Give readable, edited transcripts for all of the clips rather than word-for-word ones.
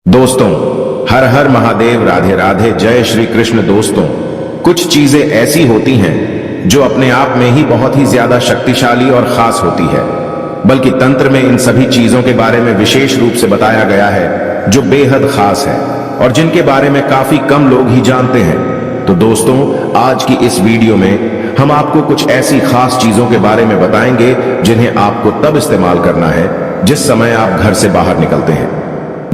दोस्तों, हर हर महादेव, राधे राधे, जय श्री कृष्ण। दोस्तों, कुछ चीजें ऐसी होती हैं जो अपने आप में ही बहुत ही ज्यादा शक्तिशाली और खास होती है, बल्कि तंत्र में इन सभी चीजों के बारे में विशेष रूप से बताया गया है जो बेहद खास है और जिनके बारे में काफी कम लोग ही जानते हैं। तो दोस्तों, आज की इस वीडियो में हम आपको कुछ ऐसी खास चीजों के बारे में बताएंगे जिन्हें आपको तब इस्तेमाल करना है जिस समय आप घर से बाहर निकलते हैं।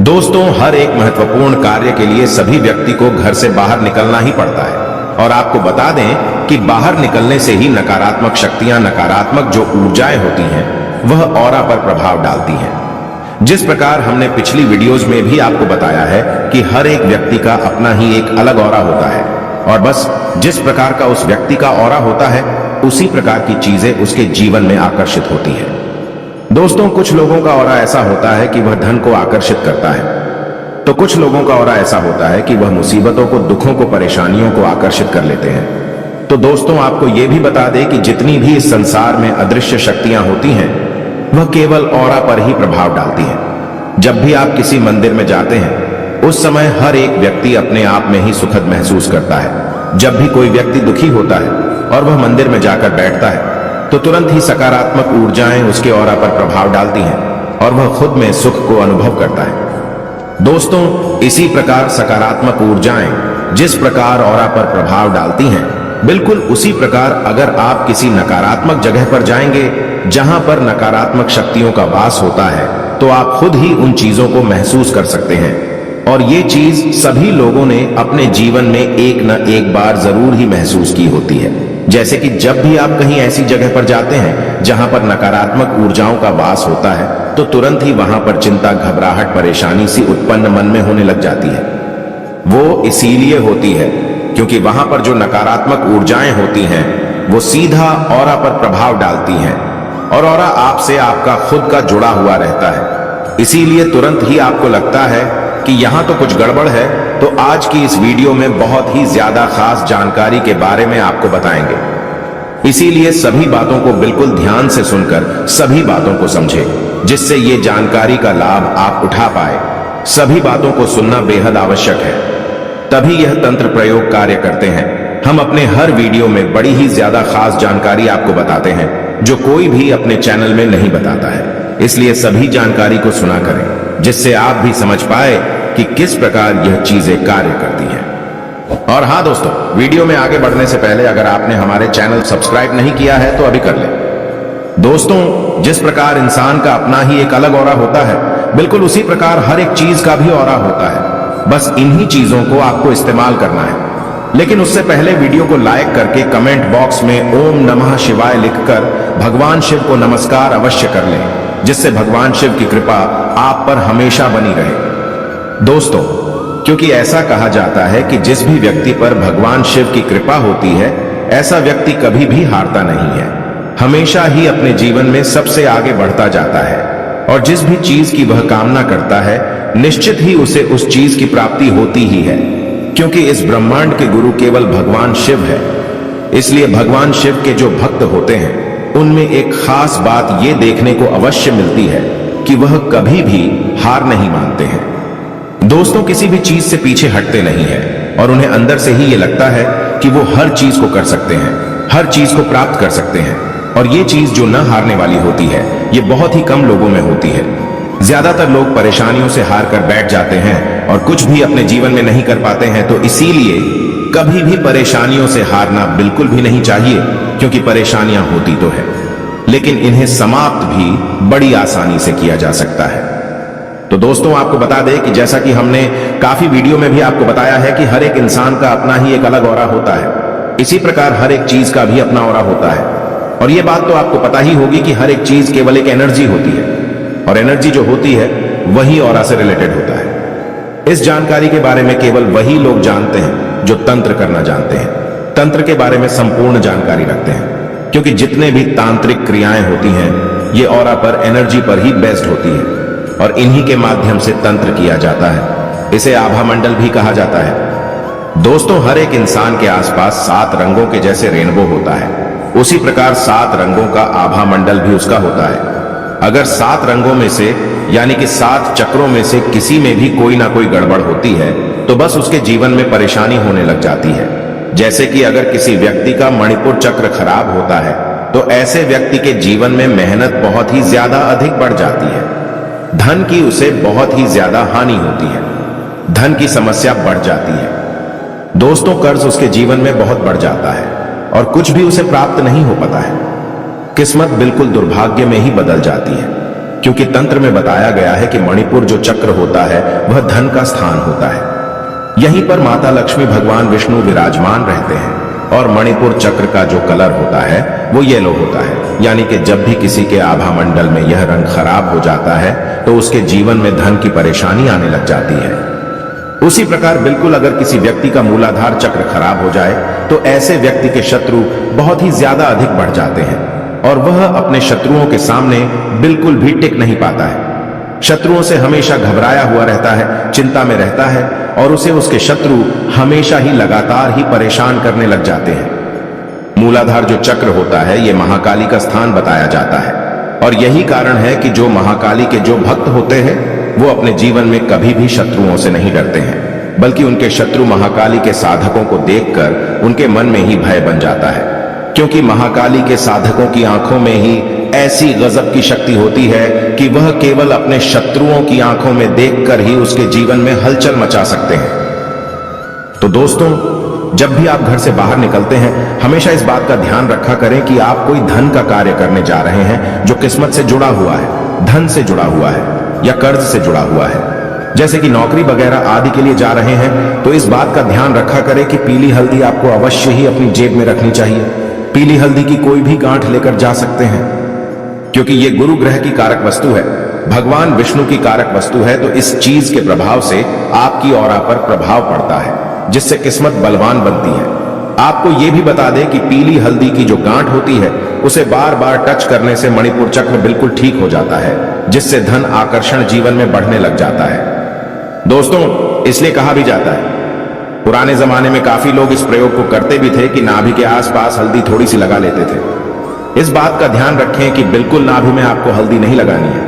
दोस्तों, हर एक महत्वपूर्ण कार्य के लिए सभी व्यक्ति को घर से बाहर निकलना ही पड़ता है और आपको बता दें कि बाहर निकलने से ही नकारात्मक शक्तियां, नकारात्मक जो ऊर्जाएं होती हैं वह ऑरा पर प्रभाव डालती हैं। जिस प्रकार हमने पिछली वीडियोज में भी आपको बताया है कि हर एक व्यक्ति का अपना ही एक अलग ऑरा होता है और बस जिस प्रकार का उस व्यक्ति का ऑरा होता है उसी प्रकार की चीजें उसके जीवन में आकर्षित होती है। दोस्तों, कुछ लोगों का ऑरा ऐसा होता है कि वह धन को आकर्षित करता है, तो कुछ लोगों का ऑरा ऐसा होता है कि वह मुसीबतों को, दुखों को, परेशानियों को आकर्षित कर लेते हैं। तो दोस्तों, आपको यह भी बता दें कि जितनी भी इस संसार में अदृश्य शक्तियां होती हैं वह केवल ऑरा पर ही प्रभाव डालती हैं। जब भी आप किसी मंदिर में जाते हैं उस समय हर एक व्यक्ति अपने आप में ही सुखद महसूस करता है। जब भी कोई व्यक्ति दुखी होता है और वह मंदिर में जाकर बैठता है तो तुरंत ही सकारात्मक ऊर्जाएं उसके ऑरा पर प्रभाव डालती हैं और वह खुद में सुख को अनुभव करता है। दोस्तों, इसी प्रकार सकारात्मक ऊर्जाएं जिस प्रकार ऑरा पर प्रभाव डालती हैं, बिल्कुल उसी प्रकार अगर आप किसी नकारात्मक जगह पर जाएंगे जहां पर नकारात्मक शक्तियों का वास होता है तो आप खुद ही उन चीजों को महसूस कर सकते हैं। और ये चीज सभी लोगों ने अपने जीवन में एक न एक बार जरूर ही महसूस की होती है। जैसे कि जब भी आप कहीं ऐसी जगह पर जाते हैं जहां पर नकारात्मक ऊर्जाओं का वास होता है तो तुरंत ही वहां पर चिंता, घबराहट, परेशानी सी उत्पन्न मन में होने लग जाती है। वो इसीलिए होती है क्योंकि वहां पर जो नकारात्मक ऊर्जाएं होती हैं वो सीधा ऑरा पर प्रभाव डालती हैं और ऑरा आपसे, आपका खुद का जुड़ा हुआ रहता है। इसीलिए तुरंत ही आपको लगता है कि यहां तो कुछ गड़बड़ है। तो आज की इस वीडियो में बहुत ही ज्यादा खास जानकारी के बारे में आपको बताएंगे। इसीलिए सभी बातों को बिल्कुल ध्यान से सुनकर सभी बातों को समझें जिससे ये जानकारी का लाभ आप उठा पाए। सभी बातों को सुनना बेहद आवश्यक है, तभी यह तंत्र प्रयोग कार्य करते हैं। हम अपने हर वीडियो में बड़ी ही ज्यादा खास जानकारी आपको बताते हैं जो कोई भी अपने चैनल में नहीं बताता है। इसलिए सभी जानकारी को सुना करें जिससे आप भी समझ पाए कि किस प्रकार यह चीजें कार्य करती हैं। और हाँ दोस्तों, वीडियो में आगे बढ़ने से पहले अगर आपने हमारे चैनल सब्सक्राइब नहीं किया है तो अभी कर लें। दोस्तों, जिस प्रकार इंसान का अपना ही एक अलग ऑरा होता है, बिल्कुल उसी प्रकार हर एक चीज का भी ऑरा होता है। बस इन्हीं चीजों को आपको इस्तेमाल करना है। लेकिन उससे पहले वीडियो को लाइक करके कमेंट बॉक्स में ओम नमः शिवाय लिखकर भगवान शिव को नमस्कार अवश्य कर लें, जिससे भगवान शिव की कृपा आप पर हमेशा बनी रहे। दोस्तों, क्योंकि ऐसा कहा जाता है कि जिस भी व्यक्ति पर भगवान शिव की कृपा होती है ऐसा व्यक्ति कभी भी हारता नहीं है, हमेशा ही अपने जीवन में सबसे आगे बढ़ता जाता है और जिस भी चीज की वह कामना करता है निश्चित ही उसे उस चीज की प्राप्ति होती ही है। क्योंकि इस ब्रह्मांड के गुरु केवल भगवान शिव है, इसलिए भगवान शिव के जो भक्त होते हैं उनमें एक खास बात ये देखने को अवश्य मिलती है कि वह कभी भी हार नहीं मानते हैं। दोस्तों, किसी भी चीज से पीछे हटते नहीं है और उन्हें अंदर से ही ये लगता है कि वो हर चीज को कर सकते हैं, हर चीज को प्राप्त कर सकते हैं। और ये चीज जो न हारने वाली होती है ये बहुत ही कम लोगों में होती है। ज्यादातर लोग परेशानियों से हार कर बैठ जाते हैं और कुछ भी अपने जीवन में नहीं कर पाते हैं। तो इसीलिए कभी भी परेशानियों से हारना बिल्कुल भी नहीं चाहिए, क्योंकि परेशानियां होती तो है लेकिन इन्हें समाप्त भी बड़ी आसानी से किया जा सकता है। तो दोस्तों, आपको बता दें कि जैसा कि हमने काफी वीडियो में भी आपको बताया है कि हर एक इंसान का अपना ही एक अलग ऑरा होता है, इसी प्रकार हर एक चीज का भी अपना ऑरा होता है। और यह बात तो आपको पता ही होगी कि हर एक चीज केवल एक एनर्जी होती है और एनर्जी जो होती है वही ऑरा से रिलेटेड होता है। इस जानकारी के बारे में केवल वही लोग जानते हैं जो तंत्र करना जानते हैं, तंत्र के बारे में संपूर्ण जानकारी रखते हैं। क्योंकि जितने भी तांत्रिक क्रियाएं होती हैं ये ऑरा पर, एनर्जी पर ही बेस्ड होती है और इन्हीं के माध्यम से तंत्र किया जाता है। इसे आभा मंडल भी कहा जाता है। दोस्तों, हर एक इंसान के आसपास 7 रंगों के जैसे रेनबो होता है, उसी प्रकार 7 रंगों का आभा मंडल भी उसका होता है। अगर 7 रंगों में से यानी कि 7 चक्रों में से किसी में भी कोई ना कोई गड़बड़ होती है तो बस उसके जीवन में परेशानी होने लग जाती है। जैसे कि अगर किसी व्यक्ति का मणिपुर चक्र खराब होता है तो ऐसे व्यक्ति के जीवन में मेहनत बहुत ही ज्यादा अधिक बढ़ जाती है, धन की उसे बहुत ही ज्यादा हानि होती है, धन की समस्या बढ़ जाती है। दोस्तों, कर्ज उसके जीवन में बहुत बढ़ जाता है और कुछ भी उसे प्राप्त नहीं हो पाता है। किस्मत बिल्कुल दुर्भाग्य में ही बदल जाती है, क्योंकि तंत्र में बताया गया है कि मणिपुर जो चक्र होता है वह धन का स्थान होता है। यहीं पर माता लक्ष्मी भगवान विष्णु विराजमान रहते हैं और मणिपुर चक्र का जो कलर होता है वो येलो होता है, यानी कि जब भी किसी के आभा मंडल में यह रंग खराब हो जाता है तो उसके जीवन में धन की परेशानी आने लग जाती है। उसी प्रकार बिल्कुल अगर किसी व्यक्ति का मूलाधार चक्र खराब हो जाए तो ऐसे व्यक्ति के शत्रु बहुत ही ज्यादा अधिक बढ़ जाते हैं और वह अपने शत्रुओं के सामने बिल्कुल भी टिक नहीं पाता है। शत्रुओं से हमेशा घबराया हुआ रहता है, चिंता में रहता है और उसे उसके शत्रु हमेशा ही लगातार ही परेशान करने लग जाते हैं। मूलाधार जो चक्र होता है ये महाकाली का स्थान बताया जाता है और यही कारण है कि जो महाकाली के जो भक्त होते हैं वो अपने जीवन में कभी भी शत्रुओं से नहीं डरते हैं, बल्कि उनके शत्रु महाकाली के साधकों को देखकर उनके मन में ही भय बन जाता है, क्योंकि महाकाली के साधकों की आंखों में ही ऐसी गजब की शक्ति होती है कि वह केवल अपने शत्रुओं की आंखों में देखकर ही उसके जीवन में हलचल मचा सकते हैं। तो दोस्तों, जब भी आप घर से बाहर निकलते हैं हमेशा इस बात का ध्यान रखा करें कि आप कोई धन का कार्य करने जा रहे हैं जो किस्मत से जुड़ा हुआ है, धन से जुड़ा हुआ है या कर्ज से जुड़ा हुआ है। जैसे कि नौकरी वगैरह आदि के लिए जा रहे हैं तो इस बात का ध्यान रखा करें कि पीली हल्दी आपको अवश्य ही अपनी जेब में रखनी चाहिए। पीली हल्दी की कोई भी गांठ लेकर जा सकते हैं, क्योंकि ये गुरु ग्रह की कारक वस्तु है, भगवान विष्णु की कारक वस्तु है, तो इस चीज के प्रभाव से आपकी ऑरा पर प्रभाव पड़ता है जिससे किस्मत बलवान बनती है। आपको यह भी बता दें कि पीली हल्दी की जो गांठ होती है उसे बार बार टच करने से मणिपुर चक्र बिल्कुल ठीक हो जाता है, जिससे धन आकर्षण जीवन में बढ़ने लग जाता है। दोस्तों, इसलिए कहा भी जाता है, पुराने जमाने में काफी लोग इस प्रयोग को करते भी थे कि नाभि के आसपास हल्दी थोड़ी सी लगा लेते थे। इस बात का ध्यान रखें कि बिल्कुल नाभि में आपको हल्दी नहीं लगानी है,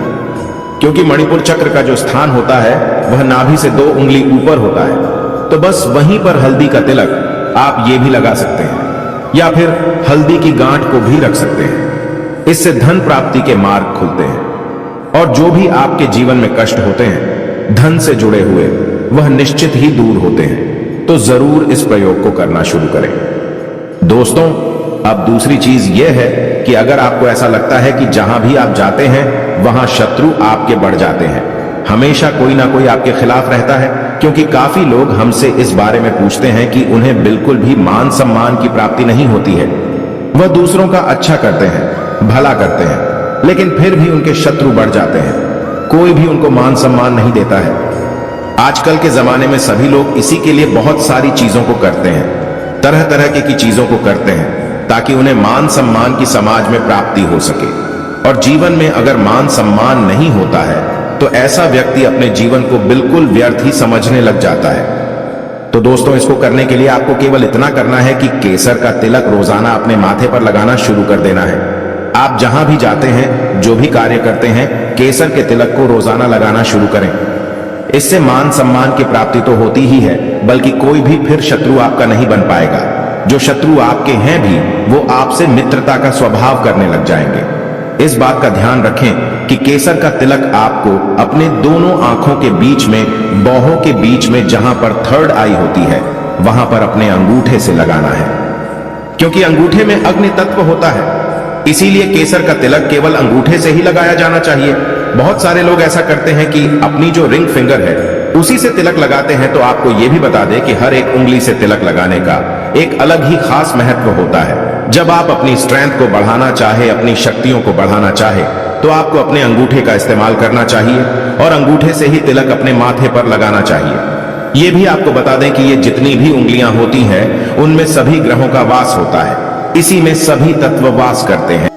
क्योंकि मणिपुर चक्र का जो स्थान होता है वह नाभि से 2 उंगली ऊपर होता है, तो बस वहीं पर हल्दी का तिलक आप ये भी लगा सकते हैं या फिर हल्दी की गांठ को भी रख सकते हैं। इससे धन प्राप्ति के मार्ग खुलते हैं और जो भी आपके जीवन में कष्ट होते हैं धन से जुड़े हुए वह निश्चित ही दूर होते हैं। तो जरूर इस प्रयोग को करना शुरू करें। दोस्तों, अब दूसरी चीज यह है कि अगर आपको ऐसा लगता है कि जहां भी आप जाते हैं वहां शत्रु आपके बढ़ जाते हैं, हमेशा कोई ना कोई आपके खिलाफ रहता है, क्योंकि काफी लोग हमसे इस बारे में पूछते हैं कि उन्हें बिल्कुल भी मान सम्मान की प्राप्ति नहीं होती है। वह दूसरों का अच्छा करते हैं, भला करते हैं, लेकिन फिर भी उनके शत्रु बढ़ जाते हैं, कोई भी उनको मान सम्मान नहीं देता है। आजकल के जमाने में सभी लोग इसी के लिए बहुत सारी चीजों को करते हैं, तरह तरह की चीजों को करते हैं ताकि उन्हें मान सम्मान की समाज में प्राप्ति हो सके। और जीवन में अगर मान सम्मान नहीं होता है तो ऐसा व्यक्ति अपने जीवन को बिल्कुल व्यर्थ ही समझने लग जाता है। तो दोस्तों, इसको करने के लिए आपको केवल इतना करना है कि केसर का तिलक रोजाना अपने माथे पर लगाना शुरू कर देना है। आप जहां भी जाते हैं, जो भी कार्य करते हैं, केसर के तिलक को रोजाना लगाना शुरू करें। इससे मान सम्मान की प्राप्ति तो होती ही है, बल्कि कोई भी फिर शत्रु आपका नहीं बन पाएगा। जो शत्रु आपके हैं भी वो आपसे मित्रता का स्वभाव करने लग जाएंगे। इस बात का ध्यान रखें कि केसर का तिलक आपको अपने दोनों आंखों के बीच में, बाहों के बीच में जहां पर 3rd आई होती है वहां पर अपने अंगूठे से लगाना है, क्योंकि अंगूठे में अग्नि तत्व होता है। इसीलिए केसर का तिलक केवल अंगूठे से ही लगाया जाना चाहिए। बहुत सारे लोग ऐसा करते हैं कि अपनी जो रिंग फिंगर है उसी से तिलक लगाते हैं। तो आपको यह भी बता दें कि हर एक उंगली से तिलक लगाने का एक अलग ही खास महत्व होता है। जब आप अपनी स्ट्रेंथ को बढ़ाना चाहे, अपनी शक्तियों को बढ़ाना चाहे, तो आपको अपने अंगूठे का इस्तेमाल करना चाहिए और अंगूठे से ही तिलक अपने माथे पर लगाना चाहिए। ये भी आपको बता दें कि ये जितनी भी उंगलियां होती हैं उनमें सभी ग्रहों का वास होता है, इसी में सभी तत्व वास करते हैं।